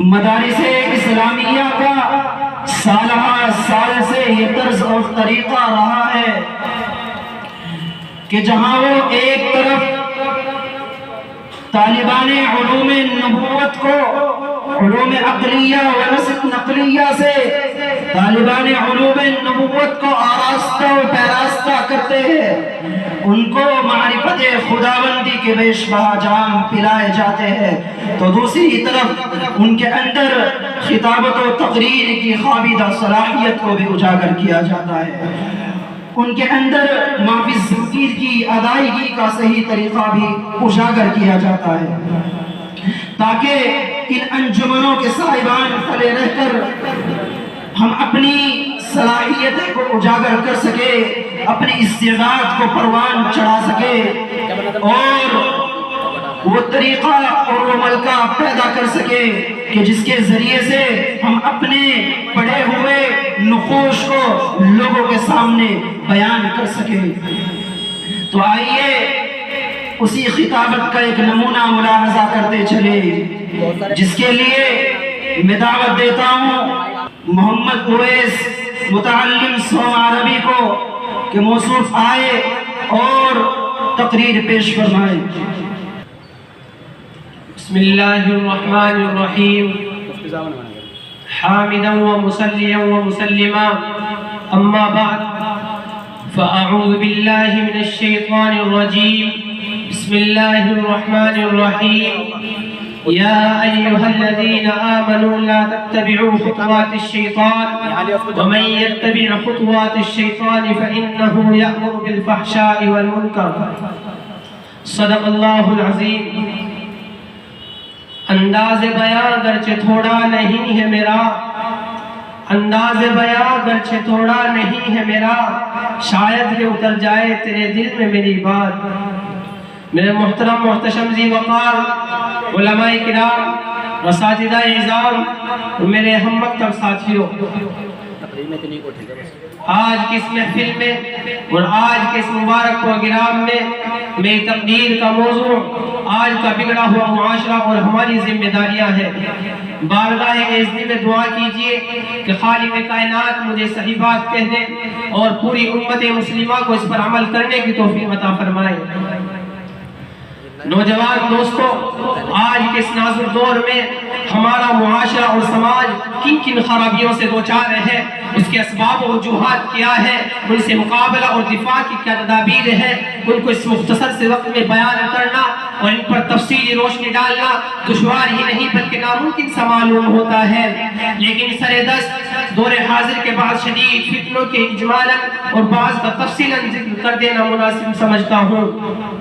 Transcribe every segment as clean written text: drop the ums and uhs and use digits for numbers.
مدارس اسلامیہ کا سالہ سال سے یہ طرز اور طریقہ رہا ہے کہ جہاں وہ ایک طرف طالبان علوم نبوت کو علوم عقلیہ و نقلیہ سے طالبان علوم نبوت کو آراستہ و پیراستہ کرتے ہیں، ان کو معرفت خداوندی کے بیش بہا جام پلائے جاتے ہیں، تو دوسری طرف ان کے اندر خطابت و تقریر کی خوابیدہ صلاحیت کو بھی اجاگر کیا جاتا ہے، ان کے اندر معافی ضمیر کی ادائیگی کا صحیح طریقہ بھی اجاگر کیا جاتا ہے، تاکہ ان انجمنوں کے صاحبان تلے رہ کر ہم اپنی صلاحیتیں کو اجاگر کر سکے، اپنی استعداد کو پروان چڑھا سکے اور وہ طریقہ اور وہ ملکہ پیدا کر سکے کہ جس کے ذریعے سے ہم اپنے پڑھے ہوئے نقوش کو لوگوں کے سامنے بیان کر سکیں۔ تو آئیے اسی خطابت کا ایک نمونہ ملاحظہ کرتے چلے، جس کے لیے میں دعوت دیتا ہوں محمد اویس متعلم سوم عربی کو کہ موصوف آئے اور تقریر پیش فرمائے۔ بسم اللہ الرحمن الرحیم حامدا ومصلیا ومسلما اما بعد فاعوذ باللہ من الشیطان الرجیم بسم اللہ الرحمن الرحیم یا ایہا الذین آمنوا لا تتبعوا خطوات الشیطان ومن يتبع خطوات الشیطان فإنه یأمر بالفحشاء والمنکر صدق اللہ العظیم۔ انداز بیاں گرچہ تھوڑا نہیں ہے میرا، انداز بیاں گرچہ تھوڑا نہیں ہے میرا، شاید کہ اتر جائے تیرے دل میں میری بات۔ میرے محترم محتشم ذی وقار علماء کرام، اساتذہ اعزام اور میرے ہم مکتب ساتھیوں، آج کی اس محفل میں اور آج کے اس مبارک پروگرام میں میری تقریر کا موضوع آج کا بگڑا ہوا معاشرہ اور ہماری ذمہ داریاں ہیں۔ بارگاہ اعظمی میں دعا کیجئے کہ خالق کائنات مجھے صحیح بات کہنے اور پوری امت مسلمہ کو اس پر عمل کرنے کی توفیق عطا فرمائے۔ نوجوان دوستو، آج کے اس نازک دور میں ہمارا معاشرہ اور سماج کن کن خرابیوں سے دوچار ہے، اس کے اسباب و وجوہات کیا ہے، ان سے مقابلہ اور دفاع کی کیا تدابیر ہے، ان کو اس مختصر سے وقت میں بیان کرنا اور ان پر تفصیلی روشنی ڈالنا دشوار ہی نہیں بلکہ ناممکن سا معلوم ہوتا ہے، لیکن سر دست دور حاضر کے بعد شدید فتنوں کے اجمالاً اور بعض کا تفصیلاً ذکر کر دینا مناسب سمجھتا ہوں۔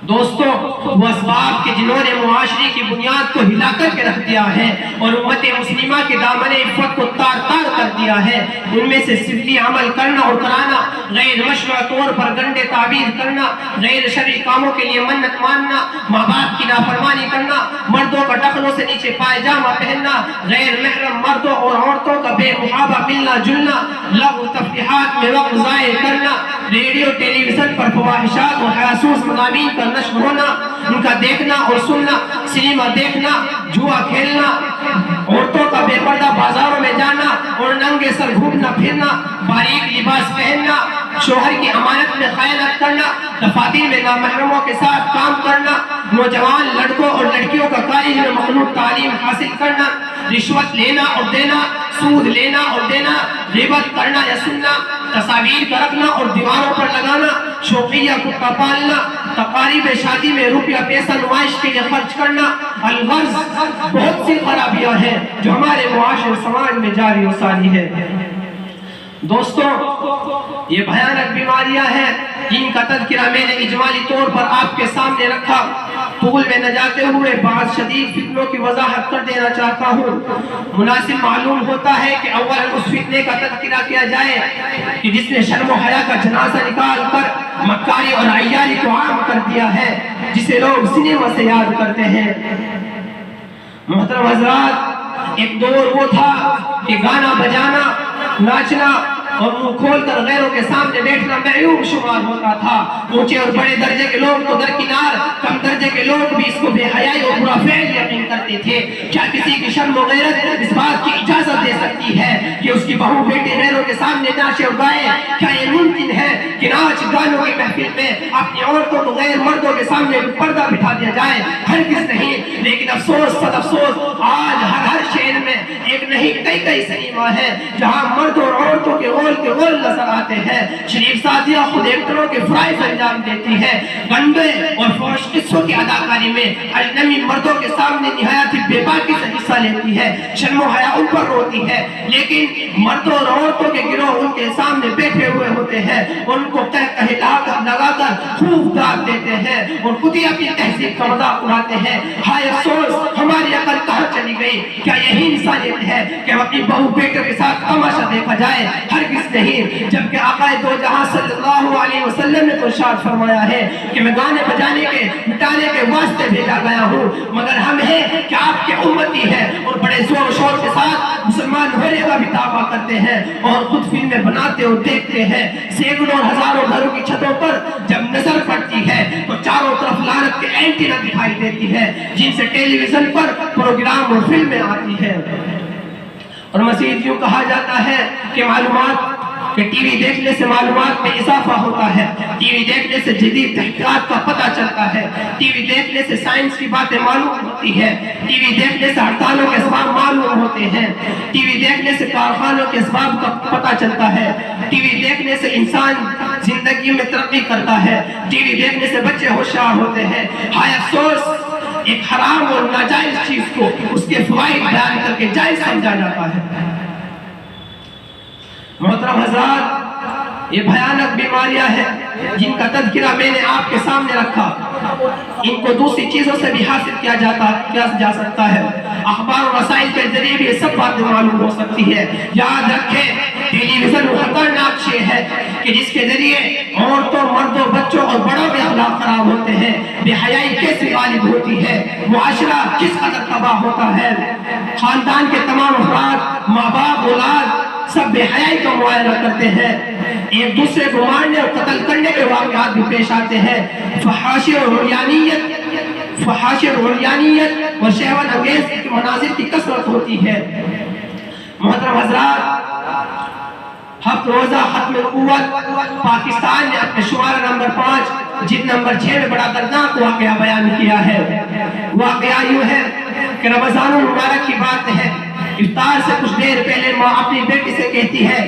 دوستو، وہ اسباب کے جنہوں نے معاشرے کی بنیاد کو ہلا کر کے رکھ دیا ہے اور امت مسلمہ کے دامن عفت کو تار تار کر دیا ہے، ان میں سے سفلی عمل کرنا اور کرانا، غیر مشروع طور پر گنڈے تعبیر کرنا، غیر شرعی کاموں کے لیے منت ماننا، ماں باپ کی نافرمانی کرنا، مردوں کا ٹخنوں سے نیچے پائجامہ پہننا، غیر محرم مردوں اور عورتوں کا بے محابہ ملنا جلنا، لغو تفریحات میں وقت ضائع کرنا، ریڈیو ٹیلی ویژن پر فواحشات اور حیاسوس مضامین کا نشر ہونا، ان کا دیکھنا اور سننا، سینما دیکھنا، جوا کھیلنا، عورتوں کا بے پردہ بازاروں میں جانا اور ننگے سر گھومنا پھرنا، باریک لباس پہننا، شوہر کی امانت میں خیانت کرنا، دفاتر میں نامحرموں کے ساتھ کام کرنا، نوجوان لڑکوں اور لڑکیوں کا کالج میں مخلوط تعلیم حاصل کرنا، رشوت لینا اور دینا، سود لینا اور دینا، غیبت کرنا یا سننا، تصاویر کا رکھنا اور دیواروں پر لگانا، شوقیہ کتا پالنا، تقاریب شادی میں روپیہ پیسہ نمائش کے لیے خرچ کرنا، الغرض بہت سی خرابیاں ہیں جو ہمارے معاشرے سماج میں جاری و ساری ہے۔ دوستو، یہ بھیانک بیماریاں ہیں جن کا تذکرہ میں نے اجمالی طور پر آپ کے سامنے رکھا۔ طول میں نہ جاتے ہوئے بعض شدید فتنوں کی وضاحت کر دینا چاہتا ہوں۔ مناسب معلوم ہوتا ہے کہ اولا اس فتنے کا تذکرہ کیا جائے کہ جس نے شرم و حیا کا جنازہ نکال کر مکاری اور عیاری کو عام کر دیا ہے، جسے لوگ سنیما سے یاد کرتے ہیں۔ محترم حضرات، ایک دور وہ تھا کہ گانا بجانا، ناچنا اور منہ کھول کر غیروں کے سامنے بیٹھنا معیوب شمار ہوتا تھا۔ اونچے اور بڑے درجے کے لوگ تو درکنار، کم درجے کے لوگ بھی اس کو بے حیائی اور برا فعل یقین نہیں کرتے تھے. کیا کسی کی شرم و غیرت اس بات کی اجازت دے سکتی ہے کہ اس کی بہو بیٹے غیروں کے سامنے ناچے اور گائے؟ کیا یہ ممکن ہے کہ ناچ گانوں کی محفل میں اپنی عورتوں کو غیر مردوں کے سامنے پردہ بٹھا دیا جائے؟ ہرگز نہیں. لیکن افسوس صد افسوس آج ہر شہر میں ایک نہیں کئی سنیما ہے جہاں مرد اور عورتوں کے غول نظر آتے ہیں. شریف سازیہ خود ایکٹروں کے فرائض انجام دیتی ہے. گنڈے اور فحش قصوں کی اداکاری میں اجنبی مردوں کے سامنے نہایت بے باکی سے حصہ لیتی ہے. شرم و حیا ان پر روتی ہے، لیکن مردوں اور عورتوں کے گروہ ان کے سامنے بیٹھے ہوئے ہوتے ہیں. ان کو لگا کر خوب داد دیتے ہیں اور خود ہی اپنی تہذیب کا مذاق اڑاتے ہیں. ہائے افسوس، ہماری عقل کہاں چلی گئی؟ کیا یہی انسانیت ہے کہ ہم اپنی بہو بیٹے کے ساتھ تماشا دیکھا جائے؟ ہرگز نہیں. جبکہ آقا دو جہاں صلی اللہ علیہ وسلم نے تو ارشاد فرمایا ہے کہ میں گانے بجانے کے مٹانے کے واسطے بھیجا گیا ہوں، مگر ہم ہیں کہ آپ کے امتی ہیں اور بڑے زور و شور کے ساتھ مسلمان ہونے کا بھی دعویٰ کرتے ہیں اور خود فلمیں بناتے اور دیکھتے ہیں. سینکڑوں اور ہزاروں گھروں کی چھتوں پر جب نظر پڑتی ہے تو چاروں طرف لعنت کے اینٹینا دکھائی دیتی ہے جن سے ٹیلی ویژن پر پروگرام اور فلمیں آتی ہے. اور مزید یوں کہا جاتا ہے کہ کہ ٹی وی دیکھنے سے معلومات میں اضافہ ہوتا ہے، ٹی وی دیکھنے سے جدید تحقیقات کا پتہ چلتا ہے، ٹی وی دیکھنے سے سائنس کی باتیں معلوم ہوتی ہے، ٹی وی دیکھنے سے ہڑتالوں کے اسباب معلوم ہوتے ہیں، ٹی وی دیکھنے سے کارخانوں کے اسباب کا پتہ چلتا ہے، ٹی وی دیکھنے سے انسان زندگی میں ترقی کرتا ہے، ٹی وی دیکھنے سے بچے ہوشیار ہوتے ہیں. ہائے افسوس، ایک حرام اور ناجائز چیز کو اس کے فوائد بیان کر کے جائز سمجھا جاتا ہے. محترم حضرات، یہ بھیانک بیماریاں ہیں جن کا تذکرہ میں نے آپ کے سامنے رکھا. ان کو دوسری چیزوں سے بھی حاصل کیا جا سکتا ہے. اخبار و رسائل کے ذریعے بھی یہ سب باتیں معلوم ہو سکتی ہے. یاد رکھیں، ٹیلی ویژن وہ خطرناک شے ہے کہ جس کے ذریعے عورتوں، مردوں، بچوں اور بڑوں کے اخلاق خراب ہوتے ہیں. بے حیائی کیسے غالب ہوتی ہے، معاشرہ کس قدر تباہ ہوتا ہے. خاندان کے تمام افراد، ماں باپ، اولاد سب بے حیائی کا معائنہ کرتے ہیں. ایک دوسرے کو مارنے اور قتل کرنے کے واقعات بھی پیش آتے ہیں. فحاشی اور عریانیت اور شہوت انگیز مناظر کی کثرت ہوتی ہے. محترم حضرات، ہفت روزہ ختم نبوت پاکستان نے اپنے شمارہ نمبر 5 جلد نمبر 6 میں بڑا دردناک واقعہ بیان کیا ہے. واقعہ یوں ہے کہ رمضان المبارک کی بات ہے. افطار سے کچھ دیر پہلے ماں اپنی بیٹی سے کہتی ہے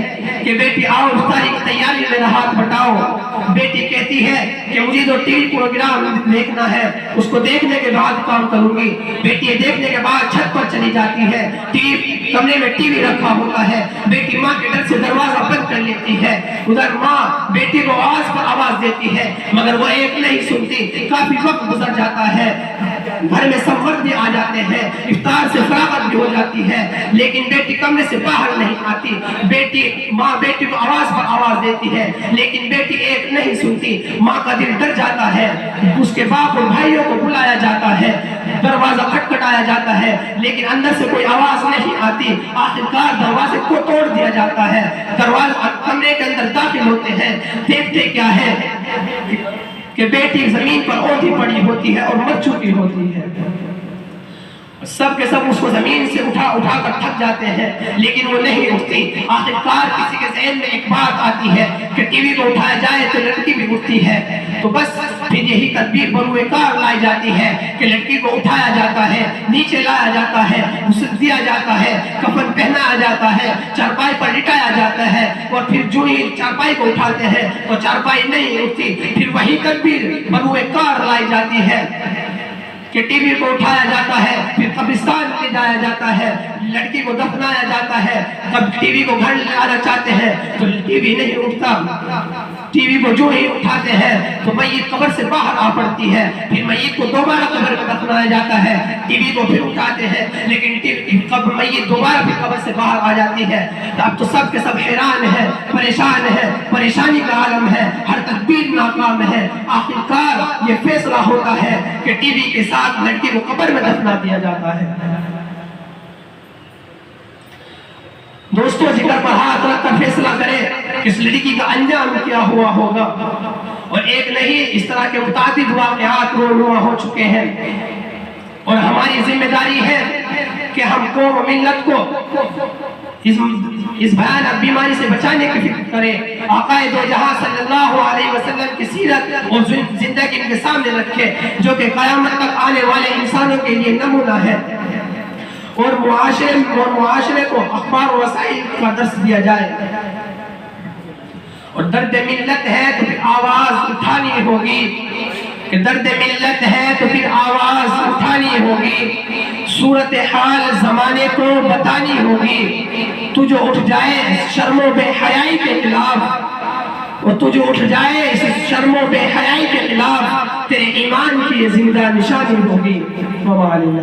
کہ بیٹی آؤ افطاری کی تیاری میں ہاتھ بٹاؤ. بیٹی کہتی ہے کہ مجھے تو ٹی وی پروگرام دیکھنا ہے، اس کو دیکھنے کے بعد کام کروں گی. بیٹی دیکھنے کے بعد چھت پر چلی جاتی ہے. کمرے میں ٹی وی رکھا ہوتا ہے. بیٹی ماں کے ڈر سے دروازہ بند کر لیتی ہے. ادھر ماں بیٹی کو آواز پر آواز دیتی ہے مگر وہ ایک نہیں سنتی. کافی وقت گزر جاتا ہے، گھر میں سب مرد بھی آ جاتے ہیں، افطار سے فراغت بھی ہو جاتی ہے، لیکن بیٹی کمرے سے باہر نہیں آتی. ماں بیٹی کو آواز پر آواز دیتی ہے لیکن بیٹی ایک نہیں سنتی. ماں کا دل ڈر جاتا ہے. اس کے باپ اور بھائیوں کو بلایا جاتا ہے، دروازہ کھٹکھٹایا جاتا ہے لیکن اندر سے کوئی آواز نہیں آتی. آخرکار دروازے کو توڑ دیا جاتا ہے. دروازہ کمرے کے اندر داخل ہوتے ہیں. دیکھتے کیا ہے کہ بیٹی زمین پر اوندھی پڑی ہوتی ہے اور مر چکی ہوتی ہے. سب کے سب اس کو زمین سے اٹھا کر تھک جاتے ہیں لیکن وہ نہیں اٹھتی. آخرکار کسی کے ذہن میں ایک بات آتی ہے کہ ٹی وی کو اٹھایا جائے تو لڑکی بھی اٹھتی ہے. تو بس پھر یہی تدبیر بروئے کار لائی جاتی ہے کہ لڑکی کو اٹھایا جاتا ہے، نیچے لایا جاتا ہے، غسل دیا جاتا ہے، کفن پہنایا جاتا ہے، چارپائی پر لٹایا جاتا ہے اور پھر جو ہی چارپائی کو اٹھاتے ہیں تو چارپائی نہیں اٹھتی. پھر وہی تدبیر بروئے کار لائی جاتی ہے کہ ٹی وی کو اٹھایا جاتا ہے، پھر قبرستان لے جایا جاتا ہے، لڑکی کو دفنایا جاتا ہے. جب ٹی وی کو گھر لے آنا چاہتے ہیں تو ٹی وی نہیں اٹھتا. ٹی وی کو جو ہی اٹھاتے ہیں تو میت قبر سے باہر آ پڑتی ہے. پھر میت کو دوبارہ قبر میں دفنایا جاتا ہے. ٹی وی کو پھر اٹھاتے ہیں لیکن میت دوبارہ پھر قبر سے باہر آ جاتی ہے. اب تو سب کے سب حیران ہیں، پریشان ہیں، پریشانی کا عالم ہے، ہر تدبیر ناکام ہے. آخرکار یہ فیصلہ ہوتا ہے کہ ٹی وی کے ساتھ لڑکی کو قبر میں دفنا دیا جاتا ہے. دوستو، جگر پر ہاتھ رکھ کر فیصلہ کریں کہ اس لڑکی کا انجام کیا ہوا ہوگا. اور ایک نہیں، اس طرح کے متعدد واقعات رونما ہو چکے ہیں. اور ہماری ذمہ داری ہے کہ ہم قوم و ملت کو اس بھیانک بیماری سے بچانے کی فکر کریں، آقا دو جہاں صلی اللہ علیہ وسلم کی سیرت اور زندگی ان کے سامنے رکھے جو کہ قیامت تک آنے والے انسانوں کے لیے نمونہ ہے، اور معاشرے کو اخبار و وسائل کا درس دیا جائے۔ اور درد ملت ہے تو پھر آواز اٹھانی ہوگی، کہ درد ملت ہے تو پھر آواز اٹھانی ہوگی، صورتحال زمانے کو بتانی ہوگی۔ تو جو اٹھ جائے شرم و بے حیائی کے خلاف، اور تو جو اٹھ جائے اس شرم و بے حیائی کے خلاف، تیرے ایمان کی یہ زندہ نشانی ہوگی۔ وما علینا